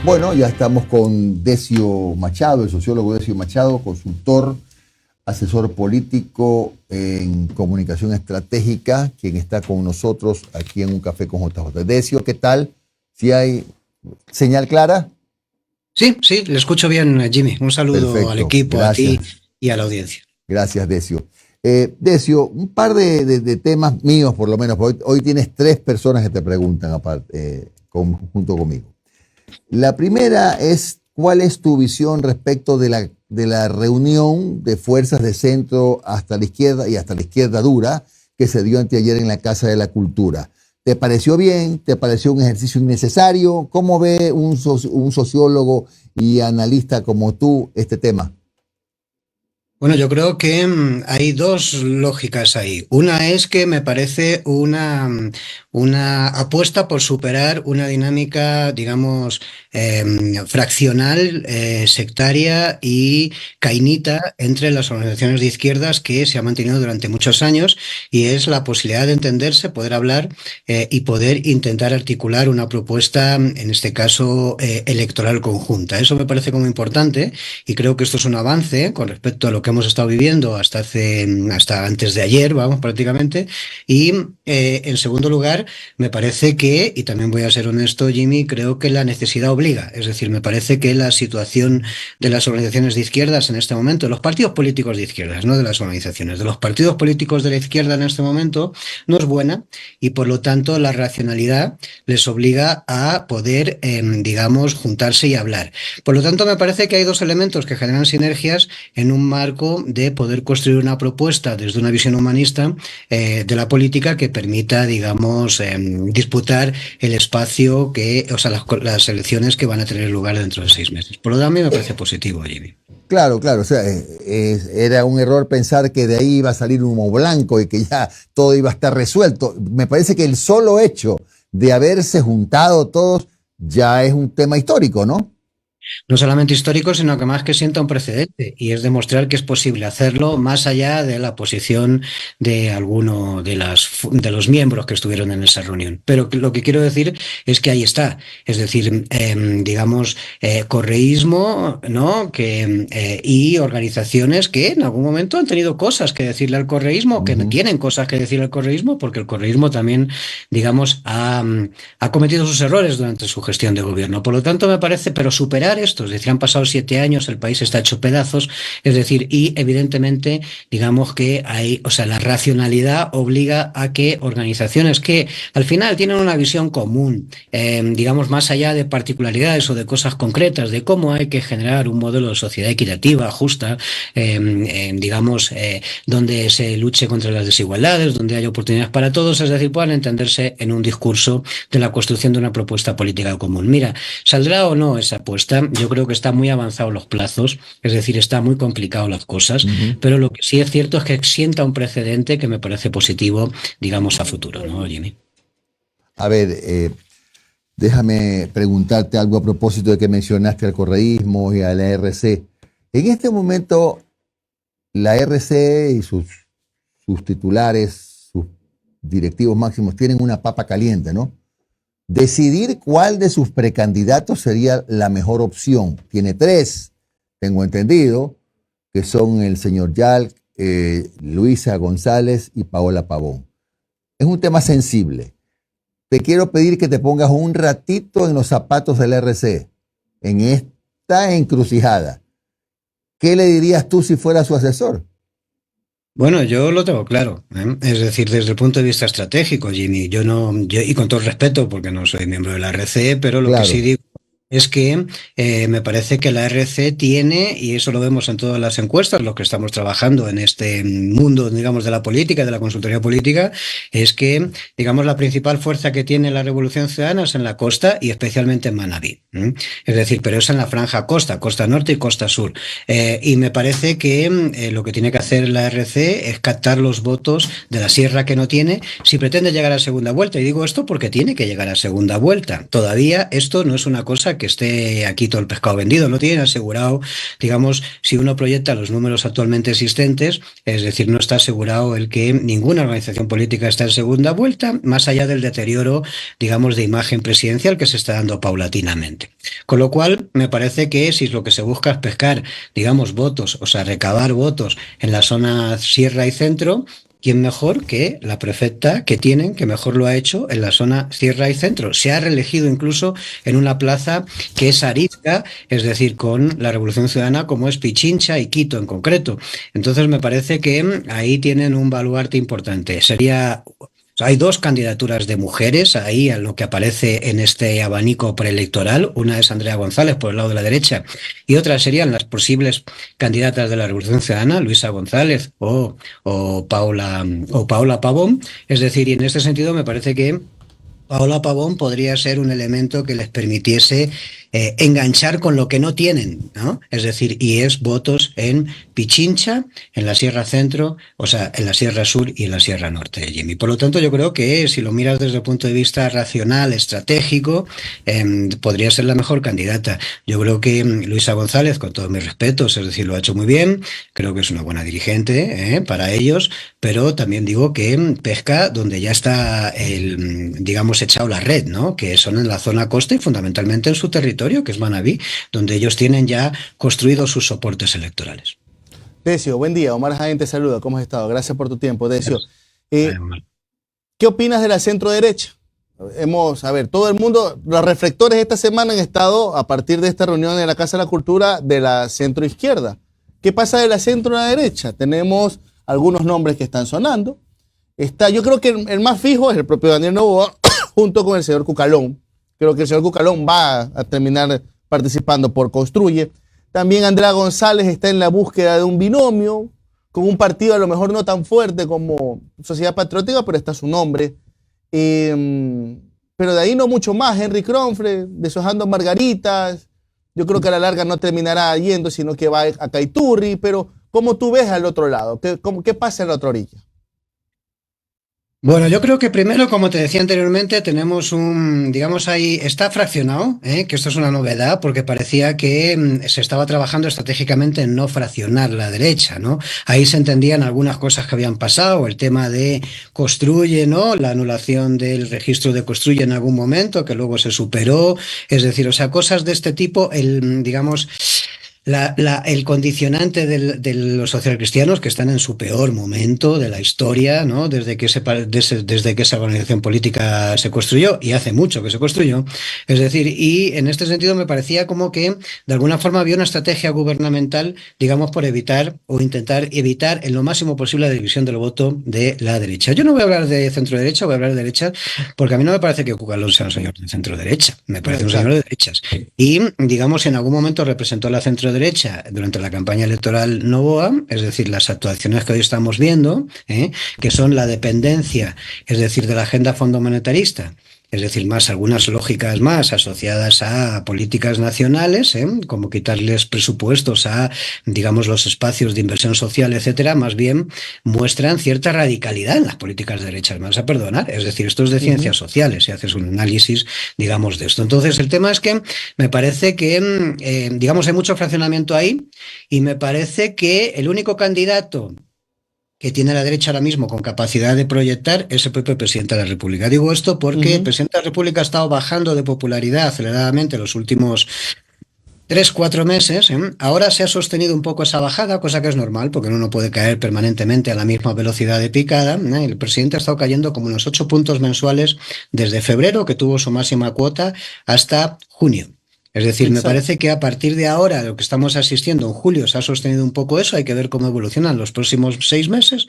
Bueno, ya estamos con Decio Machado, el sociólogo Decio Machado, consultor, asesor político en comunicación estratégica, quien está con nosotros aquí en Un Café con JJ. Decio, ¿qué tal? ¿Si hay señal clara? Sí, sí, le escucho bien, Jimmy. Un saludo al Perfecto, equipo, a ti gracias. y a la audiencia. Gracias, Decio. Decio, un par de temas míos, por lo menos, porque hoy tienes tres personas que te preguntan aparte, junto conmigo. La primera es, ¿cuál es tu visión respecto de la reunión de fuerzas de centro hasta la izquierda y hasta la izquierda dura que se dio anteayer en la Casa de la Cultura? ¿Te pareció bien? ¿Te pareció un ejercicio innecesario? ¿Cómo ve un sociólogo y analista como tú este tema? Bueno, yo creo que hay dos lógicas ahí. Una es que me parece una apuesta por superar una dinámica, digamos, fraccional, sectaria y cainita entre las organizaciones de izquierdas que se ha mantenido durante muchos años, y es la posibilidad de entenderse, poder hablar y poder intentar articular una propuesta, en este caso, electoral conjunta. Eso me parece como importante, y creo que esto es un avance con respecto a lo que hemos estado viviendo hasta antes de ayer, vamos, prácticamente. Y en segundo lugar, me parece que, y también voy a ser honesto, Jimmy, creo que la necesidad obliga. Es decir, me parece que la situación de las organizaciones de izquierdas en este momento, los partidos políticos de izquierdas, no de las organizaciones, de los partidos políticos de la izquierda en este momento, no es buena, y por lo tanto la racionalidad les obliga a poder, digamos, juntarse y hablar. Por lo tanto, me parece que hay dos elementos que generan sinergias en un marco de poder construir una propuesta desde una visión humanista de la política que permita, digamos, disputar el espacio o sea, las elecciones que van a tener lugar dentro de 6 meses. Por lo tanto, a mí me parece positivo, Jimmy. Claro, claro, o sea, era un error pensar que de ahí iba a salir humo blanco y que ya todo iba a estar resuelto. Me parece que el solo hecho de haberse juntado todos ya es un tema histórico, ¿no? No solamente histórico, sino que más que sienta un precedente, y es demostrar que es posible hacerlo más allá de la posición de alguno de los miembros que estuvieron en esa reunión. Pero lo que quiero decir es que ahí está, es decir, digamos, correísmo, ¿no? Y organizaciones que en algún momento han tenido cosas que decirle al correísmo, que Ujú. tienen cosas que decirle al correísmo, porque el correísmo también, digamos, ha cometido sus errores durante su gestión de gobierno. Por lo tanto, me parece, pero superar esto, es decir, han pasado 7 años, el país está hecho pedazos, es decir, y evidentemente, digamos que hay, o sea, la racionalidad obliga a que organizaciones que al final tienen una visión común, digamos, más allá de particularidades o de cosas concretas, de cómo hay que generar un modelo de sociedad equitativa, justa, digamos, donde se luche contra las desigualdades, donde haya oportunidades para todos, es decir, puedan entenderse en un discurso de la construcción de una propuesta política común. Mira, ¿saldrá o no esa apuesta? Yo creo que está muy avanzados los plazos, es decir, está muy complicado las cosas, Ujú. pero lo que sí es cierto es que sienta un precedente que me parece positivo, digamos, a futuro, ¿no, Jimmy? A ver, déjame preguntarte algo a propósito de que mencionaste al correísmo y a la RC. En este momento, la RC y sus titulares, sus directivos máximos, tienen una papa caliente, ¿no? Decidir cuál de sus precandidatos sería la mejor opción. Tiene tres, tengo entendido, que son el señor Yalc, Luisa González y Paola Pavón. Es un tema sensible. Te quiero pedir que te pongas un ratito en los zapatos del RC, en esta encrucijada. ¿Qué le dirías tú si fuera su asesor? Bueno, yo lo tengo claro, ¿eh? Es decir, desde el punto de vista estratégico, Jimmy, yo no, y con todo el respeto, porque no soy miembro de la RCE, pero lo que sí Claro. digo es que me parece que la RC tiene, y eso lo vemos en todas las encuestas, los que estamos trabajando en este mundo, digamos, de la política, de la consultoría política, es que, digamos, la principal fuerza que tiene la Revolución Ciudadana es en la costa y especialmente en Manabí, ¿eh? Es decir, pero es en la franja costa, costa norte y costa sur. Y me parece que lo que tiene que hacer la RC es captar los votos de la sierra que no tiene si pretende llegar a segunda vuelta. Y digo esto porque tiene que llegar a segunda vuelta. Todavía esto no es una cosa asegurar que esté aquí todo el pescado vendido, no tienen asegurado, digamos, si uno proyecta los números actualmente existentes, es decir, no está asegurado el que ninguna organización política está en segunda vuelta, más allá del deterioro, digamos, de imagen presidencial que se está dando paulatinamente. Con lo cual, me parece que si lo que se busca es pescar, digamos, votos, o sea, recabar votos en la zona sierra y centro, ¿quién mejor que la prefecta que tienen, que mejor lo ha hecho en la zona sierra y centro? Se ha reelegido incluso en una plaza que es arisca, es decir, con la Revolución Ciudadana, como es Pichincha y Quito en concreto. Entonces me parece que ahí tienen un baluarte importante. Hay dos candidaturas de mujeres ahí en lo que aparece en este abanico preelectoral. Una es Andrea González por el lado de la derecha y otras serían las posibles candidatas de la Revolución Ciudadana, Luisa González o Paola Pavón. Es decir, y en este sentido me parece que Paola Pavón podría ser un elemento que les permitiese enganchar con lo que no tienen, ¿no? Es decir, y es votos en Pichincha, en la Sierra Centro, o sea, en la Sierra Sur y en la Sierra Norte, Jimmy. Por lo tanto, yo creo que si lo miras desde el punto de vista racional, estratégico, podría ser la mejor candidata. Yo creo que Luisa González, con todos mis respetos, es decir, lo ha hecho muy bien, creo que es una buena dirigente para ellos, pero también digo que pesca donde ya está digamos, echado la red, ¿no? Que son en la zona costa y fundamentalmente en su territorio, que es Manabí, donde ellos tienen ya construidos sus soportes electorales. Decio, buen día. Omar Jaén te saluda. ¿Cómo has estado? Gracias por tu tiempo, Decio. ¿Qué opinas de la centro derecha? Todo el mundo, los reflectores esta semana han estado, a partir de esta reunión en la Casa de la Cultura, de la centro izquierda. ¿Qué pasa de la centro a la derecha? Tenemos algunos nombres que están sonando. Yo creo que el más fijo es el propio Daniel Noboa, junto con el señor Cucalón. Creo que el señor Cucalón va a terminar participando por Construye. También Andrea González está en la búsqueda de un binomio, con un partido a lo mejor no tan fuerte como Sociedad Patriótica, pero está su nombre. Pero de ahí no mucho más. Henry Kronfle, deshojando margaritas. Yo creo que a la larga no terminará yendo, sino que va a Caiturri. Pero ¿cómo tú ves al otro lado? ¿Qué pasa en la otra orilla? Bueno, yo creo que primero, como te decía anteriormente, tenemos digamos ahí, está fraccionado, que esto es una novedad, porque parecía que se estaba trabajando estratégicamente en no fraccionar la derecha, ¿no? Ahí se entendían algunas cosas que habían pasado, el tema de Construye, ¿no? La anulación del registro de Construye en algún momento, que luego se superó, es decir, o sea, cosas de este tipo, digamos... el condicionante de los socialcristianos que están en su peor momento de la historia, ¿no? Desde que esa organización política se construyó, y hace mucho que se construyó. Es decir, y en este sentido me parecía como que de alguna forma había una estrategia gubernamental, digamos, por evitar o intentar evitar en lo máximo posible la división del voto de la derecha. Yo no voy a hablar de centro-derecha, voy a hablar de derecha, porque a mí no me parece que Cucalón sea un señor de centro-derecha, me parece un señor de derechas. Y, digamos, en algún momento representó la centro-derecha durante la campaña electoral Noboa, es decir, las actuaciones que hoy estamos viendo, que son la dependencia, es decir, de la agenda fondomonetarista, es decir, más algunas lógicas más asociadas a políticas nacionales, como quitarles presupuestos a, digamos, los espacios de inversión social, etcétera, más bien muestran cierta radicalidad en las políticas de derechas, me vas a perdonar, es decir, esto es de ciencias sociales, si haces un análisis, digamos, de esto. Entonces, el tema es que me parece que, digamos, hay mucho fraccionamiento ahí, y me parece que el único candidato que tiene la derecha ahora mismo con capacidad de proyectar es el propio presidente de la República. Digo esto porque el presidente de la República ha estado bajando de popularidad aceleradamente en los últimos 3-4 meses. Ahora se ha sostenido un poco esa bajada, cosa que es normal, porque uno no puede caer permanentemente a la misma velocidad de picada. El presidente ha estado cayendo como unos 8 puntos mensuales desde febrero, que tuvo su máxima cuota, hasta junio. Es decir, me parece que a partir de ahora, lo que estamos asistiendo en julio, se ha sostenido un poco eso, hay que ver cómo evolucionan los próximos 6 meses,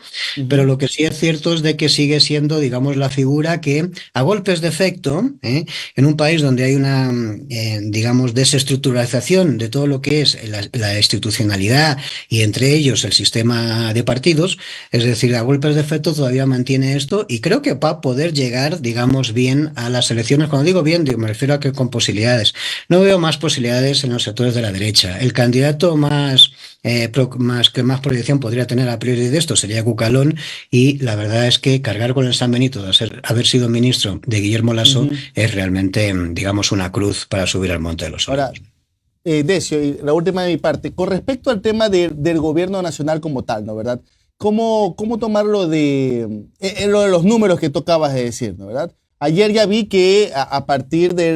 pero lo que sí es cierto es de que sigue siendo, digamos, la figura que, a golpes de efecto, en un país donde hay una, digamos, desestructurización de todo lo que es la institucionalidad y entre ellos el sistema de partidos, es decir, a golpes de efecto todavía mantiene esto y creo que va a poder llegar, digamos, bien a las elecciones. Cuando digo bien, me refiero a que con posibilidades. No veo veo más posibilidades en los sectores de la derecha. El candidato más proyección podría tener a priori de esto sería Cucalón, y la verdad es que cargar con el San Benito de haber sido ministro de Guillermo Lasso es realmente, digamos, una cruz para subir al Monte de los Olivos. Ahora, Decio, y la última de mi parte, con respecto al tema del gobierno nacional como tal, ¿no? ¿Verdad? ¿Cómo tomarlo lo de los números que tocabas de decir, ¿no? ¿Verdad? Ayer ya vi que a partir de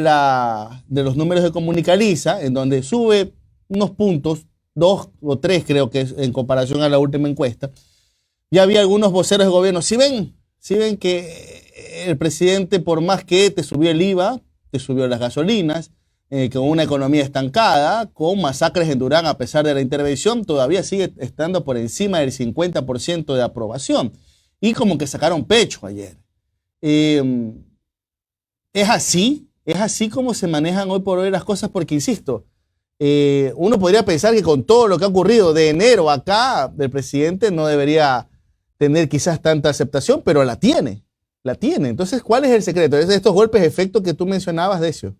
los números de Comunicaliza, en donde sube unos puntos, 2 o 3 creo que es en comparación a la última encuesta, ya había algunos voceros de gobierno. Si ven que el presidente, por más que te subió el IVA, te subió las gasolinas, con una economía estancada, con masacres en Durán a pesar de la intervención, todavía sigue estando por encima del 50% de aprobación. Y como que sacaron pecho ayer. ¿Es así como se manejan hoy por hoy las cosas? Porque, insisto, uno podría pensar que con todo lo que ha ocurrido de enero acá, el presidente no debería tener quizás tanta aceptación, pero la tiene. Entonces, ¿cuál es el secreto? Es de estos golpes de efecto que tú mencionabas, Decio.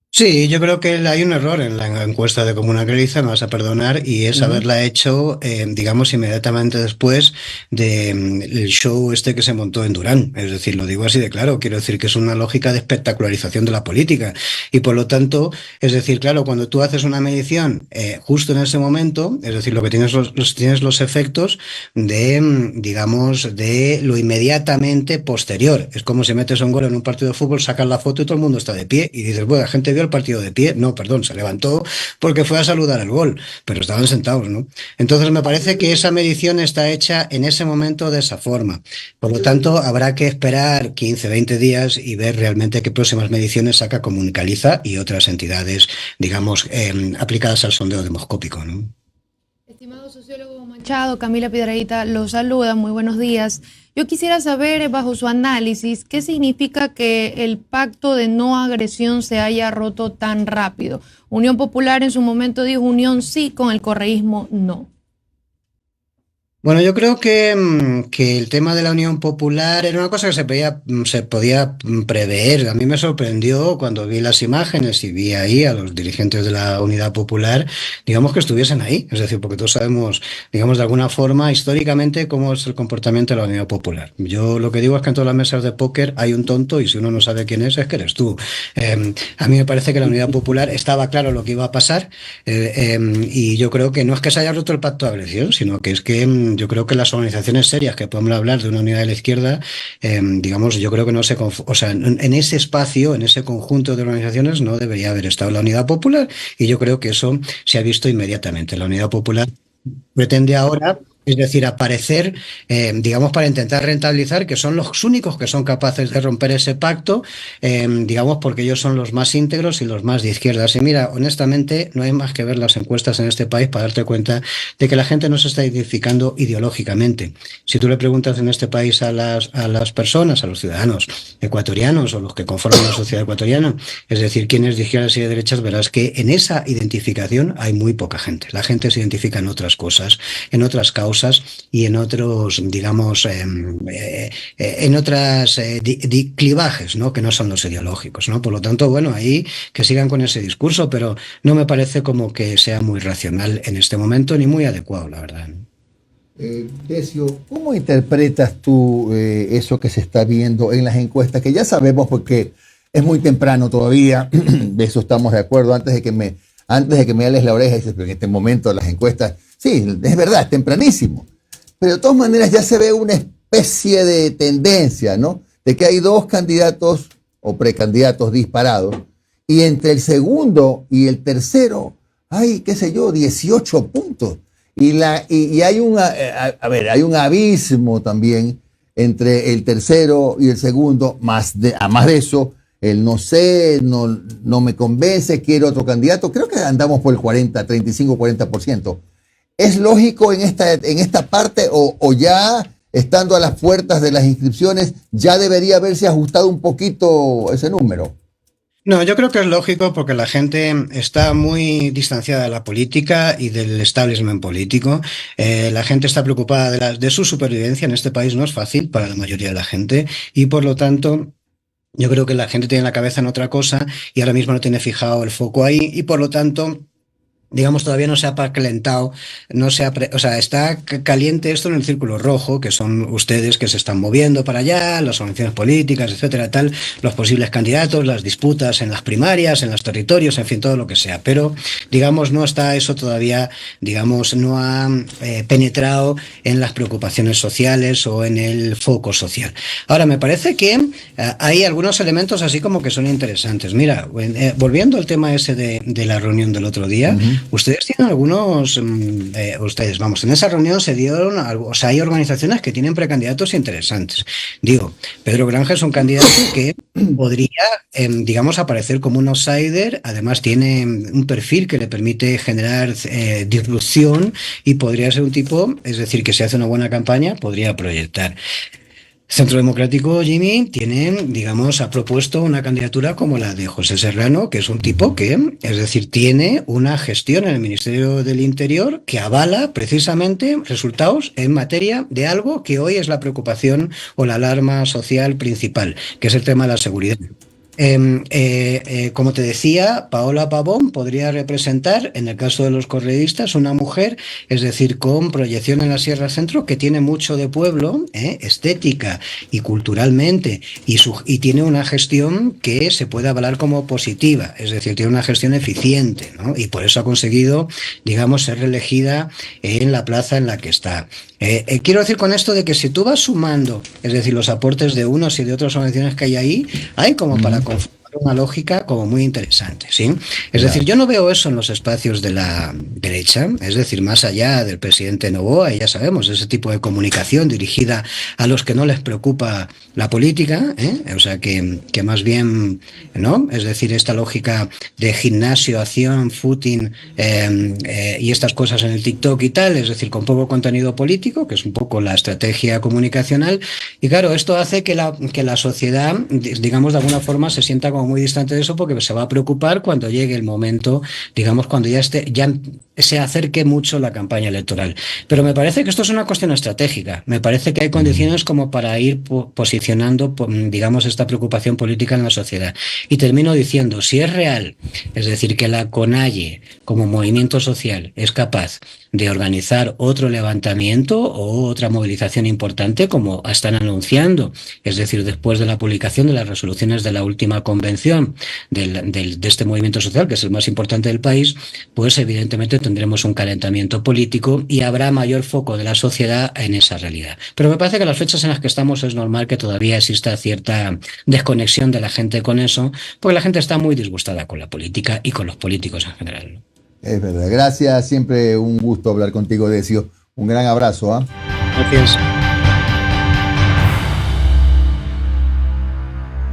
Sí, yo creo que hay un error en la encuesta de Comunicaliza, me vas a perdonar, y es haberla hecho, digamos, inmediatamente después del show este que se montó en Durán. Es decir, lo digo así de claro, quiero decir que es una lógica de espectacularización de la política. Y por lo tanto, es decir, claro, cuando tú haces una medición justo en ese momento, es decir, lo que tienes tienes los efectos de, digamos, de lo inmediatamente posterior. Es como si metes un gol en un partido de fútbol, sacas la foto y todo el mundo está de pie y dices, bueno, la gente vio el partido de pie. No, perdón, se levantó porque fue a saludar el gol, pero estaban sentados, ¿no? Entonces me parece que esa medición está hecha en ese momento de esa forma. Por lo tanto, habrá que esperar 15, 20 días y ver realmente qué próximas mediciones saca Comunicaliza y otras entidades, digamos, aplicadas al sondeo demoscópico, ¿no? Estimado sociólogo Machado, Camila Piedrahita lo saluda, muy buenos días. Yo quisiera saber, bajo su análisis, ¿qué significa que el pacto de no agresión se haya roto tan rápido? Unión Popular en su momento dijo unión sí, con el correísmo no. Bueno, yo creo que el tema de la Unión Popular era una cosa que se podía prever. A mí me sorprendió cuando vi las imágenes y vi ahí a los dirigentes de la Unidad Popular, digamos, que estuviesen ahí. Es decir, porque todos sabemos, digamos, de alguna forma, históricamente, cómo es el comportamiento de la Unidad Popular. Yo lo que digo es que en todas las mesas de póker hay un tonto y si uno no sabe quién es que eres tú. A mí me parece que la Unidad Popular estaba claro lo que iba a pasar y yo creo que no es que se haya roto el pacto de agresión, sino que es que yo creo que las organizaciones serias que podemos hablar de una unidad de la izquierda, digamos, yo creo que no se o sea, en ese espacio, en ese conjunto de organizaciones no debería haber estado la Unidad Popular, y yo creo que eso se ha visto inmediatamente. La Unidad Popular pretende ahora, es decir, aparecer, digamos, para intentar rentabilizar que son los únicos que son capaces de romper ese pacto, digamos, porque ellos son los más íntegros y los más de izquierdas. Y mira, honestamente, no hay más que ver las encuestas en este país para darte cuenta de que la gente no se está identificando ideológicamente. Si tú le preguntas en este país a las personas, a los ciudadanos ecuatorianos o los que conforman la sociedad ecuatoriana, es decir, quién es de izquierdas y de derechas, verás que en esa identificación hay muy poca gente. La gente se identifica en otras cosas, en otras causas y en otros, digamos, en otras clivajes, ¿no? Que no son los ideológicos, ¿no? Por lo tanto, bueno, ahí que sigan con ese discurso, pero no me parece como que sea muy racional en este momento ni muy adecuado, la verdad, ¿no? Decio, ¿cómo interpretas tú eso que se está viendo en las encuestas? Que ya sabemos porque es muy temprano todavía, de eso estamos de acuerdo, antes de que me ales la oreja y dices, pero en este momento las encuestas, sí, es verdad, es tempranísimo, pero de todas maneras ya se ve una especie de tendencia, ¿no? De que hay dos candidatos o precandidatos disparados, y entre el segundo y el tercero hay, qué sé yo, 18 puntos. Y hay hay un abismo también entre el tercero y el segundo, además de eso, el no sé, no me convence, quiero otro candidato. Creo que andamos por el 35-40%. ¿Es lógico en esta parte o ya estando a las puertas de las inscripciones ya debería haberse ajustado un poquito ese número? No, yo creo que es lógico porque la gente está muy distanciada de la política y del establishment político. La gente está preocupada de su supervivencia. En este país no es fácil para la mayoría de la gente y por lo tanto Yo creo que la gente tiene la cabeza en otra cosa y ahora mismo no tiene fijado el foco ahí y por lo tanto, digamos, todavía no se ha calentado, no se ha o sea, está caliente esto en el círculo rojo, que son ustedes que se están moviendo para allá, las organizaciones políticas, etcétera, tal, los posibles candidatos, las disputas en las primarias, en los territorios, en fin, todo lo que sea. Pero, digamos, no está eso todavía, digamos, no ha penetrado en las preocupaciones sociales o en el foco social. Ahora, me parece que hay algunos elementos así como que son interesantes. Mira, volviendo al tema ese de la reunión del otro día, ustedes tienen algunos, vamos, en esa reunión se dieron, o sea, hay organizaciones que tienen precandidatos interesantes. Digo, Pedro Granja es un candidato que podría, digamos, aparecer como un outsider, además tiene un perfil que le permite generar disrupción y podría ser un tipo, es decir, que si hace una buena campaña, podría proyectar. Centro Democrático, Jimmy, digamos, ha propuesto una candidatura como la de José Serrano, que es un tipo que, es decir, tiene una gestión en el Ministerio del Interior que avala precisamente resultados en materia de algo que hoy es la preocupación o la alarma social principal, que es el tema de la seguridad. Como te decía, Paola Pavón podría representar, en el caso de los correístas, una mujer, es decir, con proyección en la Sierra Centro, que tiene mucho de pueblo, estética y culturalmente, y tiene una gestión que se puede avalar como positiva, es decir, tiene una gestión eficiente, ¿no? Y por eso ha conseguido, digamos, ser reelegida en la plaza en la que está. Quiero decir con esto de que si tú vas sumando, es decir, los aportes de unos y de otras organizaciones que hay ahí, hay como para conformar una lógica como muy interesante, ¿sí? Es decir, yo no veo eso en los espacios de la derecha, es decir, más allá del presidente Noboa, y ya sabemos, ese tipo de comunicación dirigida a los que no les preocupa la política, o sea, que más bien, ¿no? Es decir, esta lógica de gimnasio, acción, footing y estas cosas en el TikTok y tal, es decir, con poco contenido político, que es un poco la estrategia comunicacional, y claro, esto hace que la sociedad, digamos, de alguna forma se sienta como muy distante de eso porque se va a preocupar cuando llegue el momento, digamos, cuando ya se acerque mucho la campaña electoral. Pero me parece que esto es una cuestión estratégica. Me parece que hay condiciones como para ir posicionando, digamos, esta preocupación política en la sociedad. Y termino diciendo, si es real, es decir, que la CONAIE como movimiento social es capaz de organizar otro levantamiento o otra movilización importante como están anunciando, es decir, después de la publicación de las resoluciones de la última convención de este movimiento social, que es el más importante del país, pues evidentemente tendremos un calentamiento político y habrá mayor foco de la sociedad en esa realidad. Pero me parece que las fechas en las que estamos es normal que todavía exista cierta desconexión de la gente con eso, porque la gente está muy disgustada con la política y con los políticos en general, ¿no? Es verdad. Gracias, siempre un gusto hablar contigo, Decio. Un gran abrazo. Gracias.